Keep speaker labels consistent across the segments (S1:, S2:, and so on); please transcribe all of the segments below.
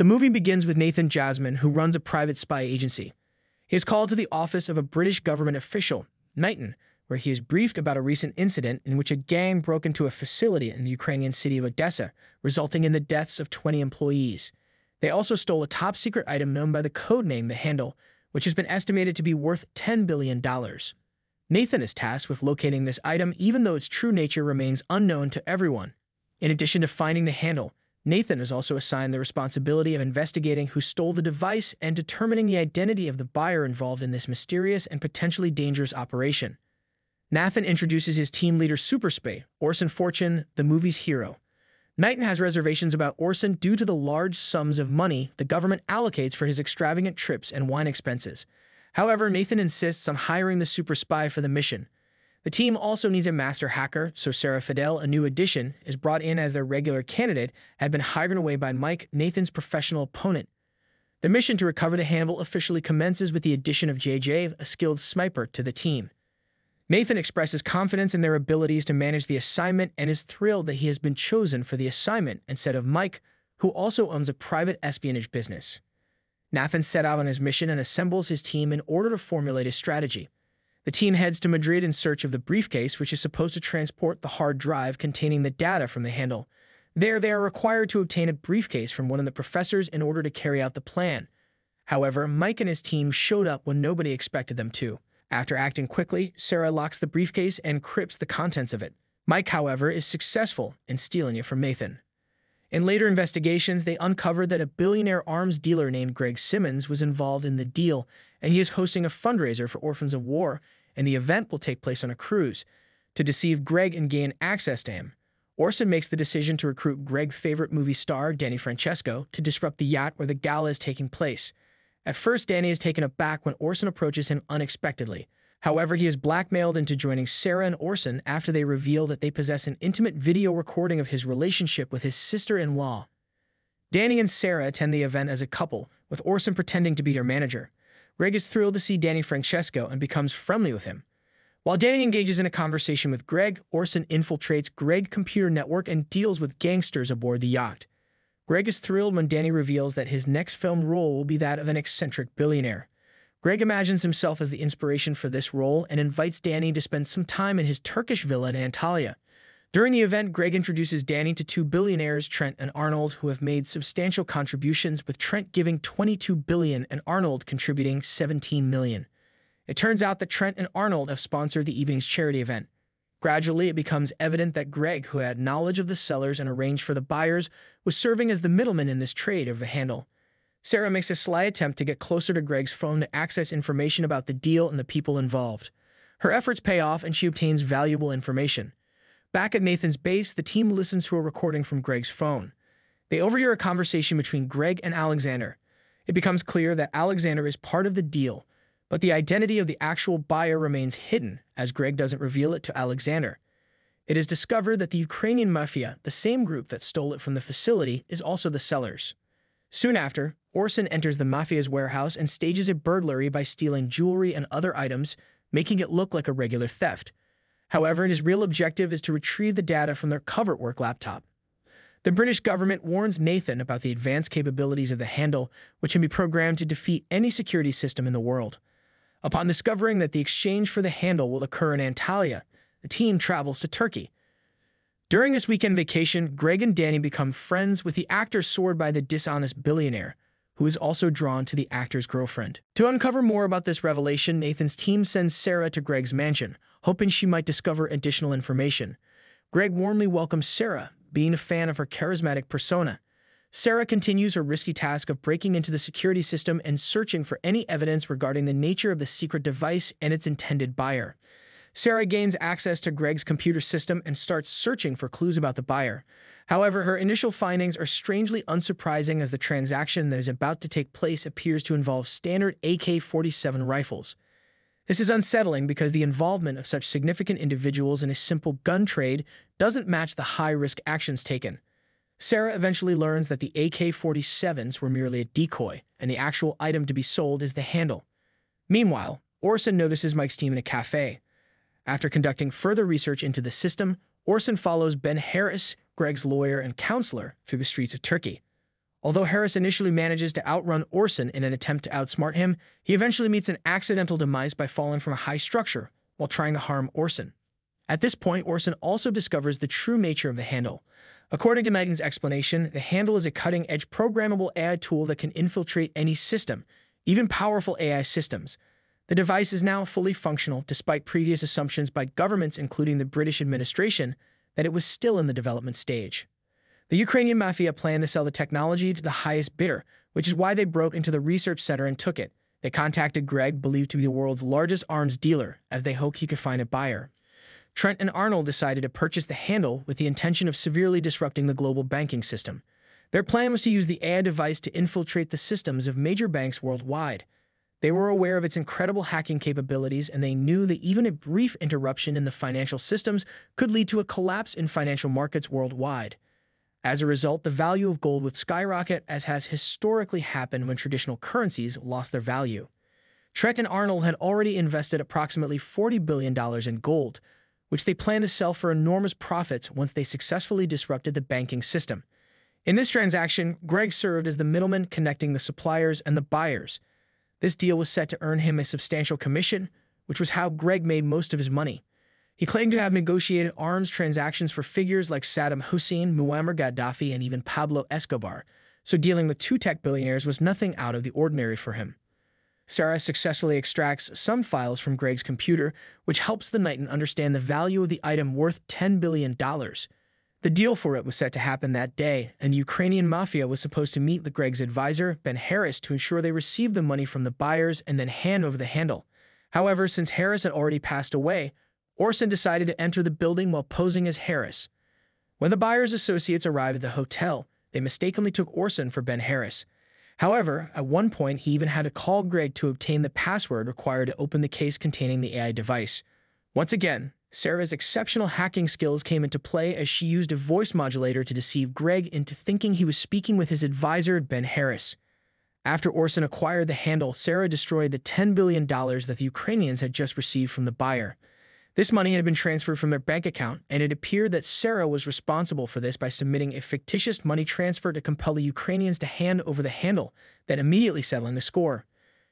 S1: The movie begins with Nathan Jasmine, who runs a private spy agency. He is called to the office of a British government official, Knighton, where he is briefed about a recent incident in which a gang broke into a facility in the Ukrainian city of Odessa, resulting in the deaths of 20 employees. They also stole a top-secret item known by the codename The Handle, which has been estimated to be worth $10 billion. Nathan is tasked with locating this item even though its true nature remains unknown to everyone. In addition to finding the handle, Nathan is also assigned the responsibility of investigating who stole the device and determining the identity of the buyer involved in this mysterious and potentially dangerous operation. Nathan introduces his team leader Super Spy, Orson Fortune, the movie's hero. Knighton has reservations about Orson due to the large sums of money the government allocates for his extravagant trips and wine expenses. However, Nathan insists on hiring the super spy for the mission. The team also needs a master hacker, so Sarah Fidel, a new addition, is brought in as their regular candidate, had been hired away by Mike, Nathan's professional opponent. The mission to recover the handle officially commences with the addition of JJ, a skilled sniper, to the team. Nathan expresses confidence in their abilities to manage the assignment and is thrilled that he has been chosen for the assignment instead of Mike, who also owns a private espionage business. Nathan set out on his mission and assembles his team in order to formulate a strategy. The team heads to Madrid in search of the briefcase, which is supposed to transport the hard drive containing the data from the handle. There, they are required to obtain a briefcase from one of the professors in order to carry out the plan. However, Mike and his team showed up when nobody expected them to. After acting quickly, Sarah locks the briefcase and encrypts the contents of it. Mike, however, is successful in stealing it from Nathan. In later investigations, they uncovered that a billionaire arms dealer named Greg Simmonds was involved in the deal, and he is hosting a fundraiser for orphans of war, and the event will take place on a cruise. To deceive Greg and gain access to him, Orson makes the decision to recruit Greg's favorite movie star, Danny Francesco, to disrupt the yacht where the gala is taking place. At first, Danny is taken aback when Orson approaches him unexpectedly. However, he is blackmailed into joining Sarah and Orson after they reveal that they possess an intimate video recording of his relationship with his sister-in-law. Danny and Sarah attend the event as a couple, with Orson pretending to be their manager. Greg is thrilled to see Danny Francesco and becomes friendly with him. While Danny engages in a conversation with Greg, Orson infiltrates Greg's computer network and deals with gangsters aboard the yacht. Greg is thrilled when Danny reveals that his next film role will be that of an eccentric billionaire. Greg imagines himself as the inspiration for this role and invites Danny to spend some time in his Turkish villa in Antalya. During the event, Greg introduces Danny to two billionaires, Trent and Arnold, who have made substantial contributions, with Trent giving $22 billion and Arnold contributing $17 million. It turns out that Trent and Arnold have sponsored the evening's charity event. Gradually, it becomes evident that Greg, who had knowledge of the sellers and arranged for the buyers, was serving as the middleman in this trade of the handle. Sarah makes a sly attempt to get closer to Greg's phone to access information about the deal and the people involved. Her efforts pay off and she obtains valuable information. Back at Nathan's base, the team listens to a recording from Greg's phone. They overhear a conversation between Greg and Alexander. It becomes clear that Alexander is part of the deal, but the identity of the actual buyer remains hidden, as Greg doesn't reveal it to Alexander. It is discovered that the Ukrainian mafia, the same group that stole it from the facility, is also the sellers. Soon after, Orson enters the mafia's warehouse and stages a burglary by stealing jewelry and other items, making it look like a regular theft. However, his real objective is to retrieve the data from their covert work laptop. The British government warns Nathan about the advanced capabilities of the handle, which can be programmed to defeat any security system in the world. Upon discovering that the exchange for the handle will occur in Antalya, the team travels to Turkey. During this weekend vacation, Greg and Danny become friends with the actor soared by the dishonest billionaire, who is also drawn to the actor's girlfriend. To uncover more about this revelation, Nathan's team sends Sarah to Greg's mansion, hoping she might discover additional information. Greg warmly welcomes Sarah, being a fan of her charismatic persona. Sarah continues her risky task of breaking into the security system and searching for any evidence regarding the nature of the secret device and its intended buyer. Sarah gains access to Greg's computer system and starts searching for clues about the buyer. However, her initial findings are strangely unsurprising, as the transaction that is about to take place appears to involve standard AK-47 rifles. This is unsettling because the involvement of such significant individuals in a simple gun trade doesn't match the high-risk actions taken. Sarah eventually learns that the AK-47s were merely a decoy, and the actual item to be sold is the handle. Meanwhile, Orson notices Mike's team in a cafe. After conducting further research into the system, Orson follows Ben Harris, Greg's lawyer and counselor, through the streets of Turkey. Although Harris initially manages to outrun Orson in an attempt to outsmart him, he eventually meets an accidental demise by falling from a high structure while trying to harm Orson. At this point, Orson also discovers the true nature of the handle. According to Knighton's explanation, the handle is a cutting-edge programmable AI tool that can infiltrate any system, even powerful AI systems. The device is now fully functional, despite previous assumptions by governments, including the British administration, that it was still in the development stage. The Ukrainian mafia planned to sell the technology to the highest bidder, which is why they broke into the research center and took it. They contacted Greg, believed to be the world's largest arms dealer, as they hoped he could find a buyer. Trent and Arnold decided to purchase the handle with the intention of severely disrupting the global banking system. Their plan was to use the AI device to infiltrate the systems of major banks worldwide. They were aware of its incredible hacking capabilities, and they knew that even a brief interruption in the financial systems could lead to a collapse in financial markets worldwide. As a result, the value of gold would skyrocket, as has historically happened when traditional currencies lost their value. Trent and Arnold had already invested approximately $40 billion in gold, which they planned to sell for enormous profits once they successfully disrupted the banking system. In this transaction, Greg served as the middleman connecting the suppliers and the buyers. This deal was set to earn him a substantial commission, which was how Greg made most of his money. He claimed to have negotiated arms transactions for figures like Saddam Hussein, Muammar Gaddafi, and even Pablo Escobar, so dealing with two tech billionaires was nothing out of the ordinary for him. Sarah successfully extracts some files from Greg's computer, which helps the Knighton understand the value of the item worth $10 billion. The deal for it was set to happen that day, and the Ukrainian mafia was supposed to meet with Greg's advisor, Ben Harris, to ensure they received the money from the buyers and then hand over the handle. However, since Harris had already passed away, Orson decided to enter the building while posing as Harris. When the buyer's associates arrived at the hotel, they mistakenly took Orson for Ben Harris. However, at one point, he even had to call Greg to obtain the password required to open the case containing the AI device. Once again, Sarah's exceptional hacking skills came into play as she used a voice modulator to deceive Greg into thinking he was speaking with his advisor, Ben Harris. After Orson acquired the handle, Sarah destroyed the $10 billion that the Ukrainians had just received from the buyer. This money had been transferred from their bank account, and it appeared that Sarah was responsible for this by submitting a fictitious money transfer to compel the Ukrainians to hand over the handle, then immediately settling the score.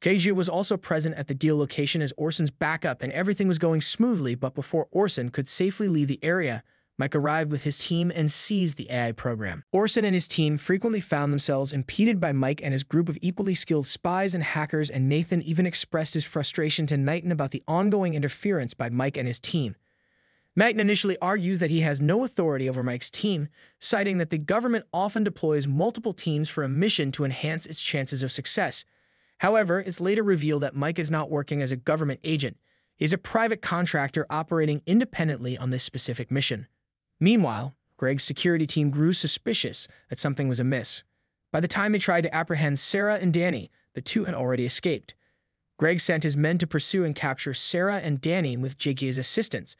S1: Guy was also present at the deal location as Orson's backup, and everything was going smoothly, but before Orson could safely leave the area, Mike arrived with his team and seized the AI program. Orson and his team frequently found themselves impeded by Mike and his group of equally skilled spies and hackers, and Nathan even expressed his frustration to Knighton about the ongoing interference by Mike and his team. Knighton initially argues that he has no authority over Mike's team, citing that the government often deploys multiple teams for a mission to enhance its chances of success. However, it's later revealed that Mike is not working as a government agent. He is a private contractor operating independently on this specific mission. Meanwhile, Greg's security team grew suspicious that something was amiss. By the time they tried to apprehend Sarah and Danny, the two had already escaped. Greg sent his men to pursue and capture Sarah and Danny with JJ's assistance.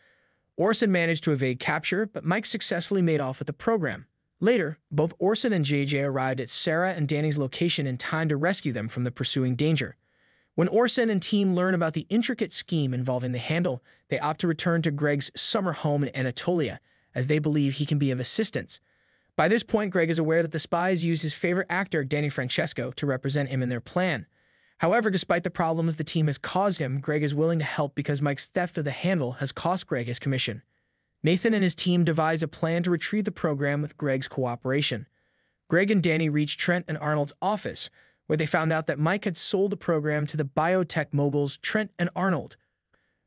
S1: Orson managed to evade capture, but Mike successfully made off with the program. Later, both Orson and JJ arrived at Sarah and Danny's location in time to rescue them from the pursuing danger. When Orson and team learn about the intricate scheme involving the handle, they opt to return to Greg's summer home in Anatolia, as they believe he can be of assistance. By this point, Greg is aware that the spies use his favorite actor, Danny Francesco, to represent him in their plan. However, despite the problems the team has caused him, Greg is willing to help because Mike's theft of the handle has cost Greg his commission. Nathan and his team devise a plan to retrieve the program with Greg's cooperation. Greg and Danny reach Trent and Arnold's office, where they found out that Mike had sold the program to the biotech moguls Trent and Arnold.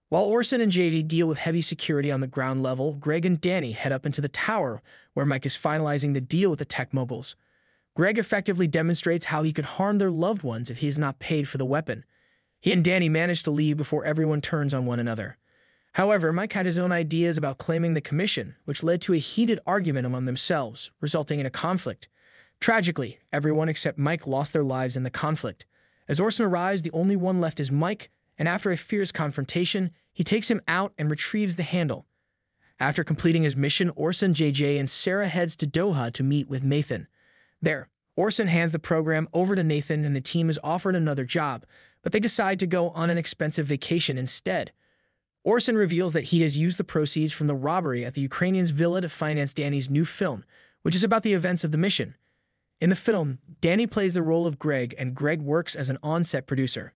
S1: While Orson and JV deal with heavy security on the ground level, Greg and Danny head up into the tower, where Mike is finalizing the deal with the tech moguls. Greg effectively demonstrates how he could harm their loved ones if he is not paid for the weapon. He and Danny manage to leave before everyone turns on one another. However, Mike had his own ideas about claiming the commission, which led to a heated argument among themselves, resulting in a conflict. Tragically, everyone except Mike lost their lives in the conflict. As Orson arrives, the only one left is Mike, and after a fierce confrontation, he takes him out and retrieves the handle. After completing his mission, Orson, JJ, and Sarah heads to Doha to meet with Nathan. There, Orson hands the program over to Nathan and the team is offered another job, but they decide to go on an expensive vacation instead. Orson reveals that he has used the proceeds from the robbery at the Ukrainians' villa to finance Danny's new film, which is about the events of the mission. In the film, Danny plays the role of Greg, and Greg works as an on-set producer.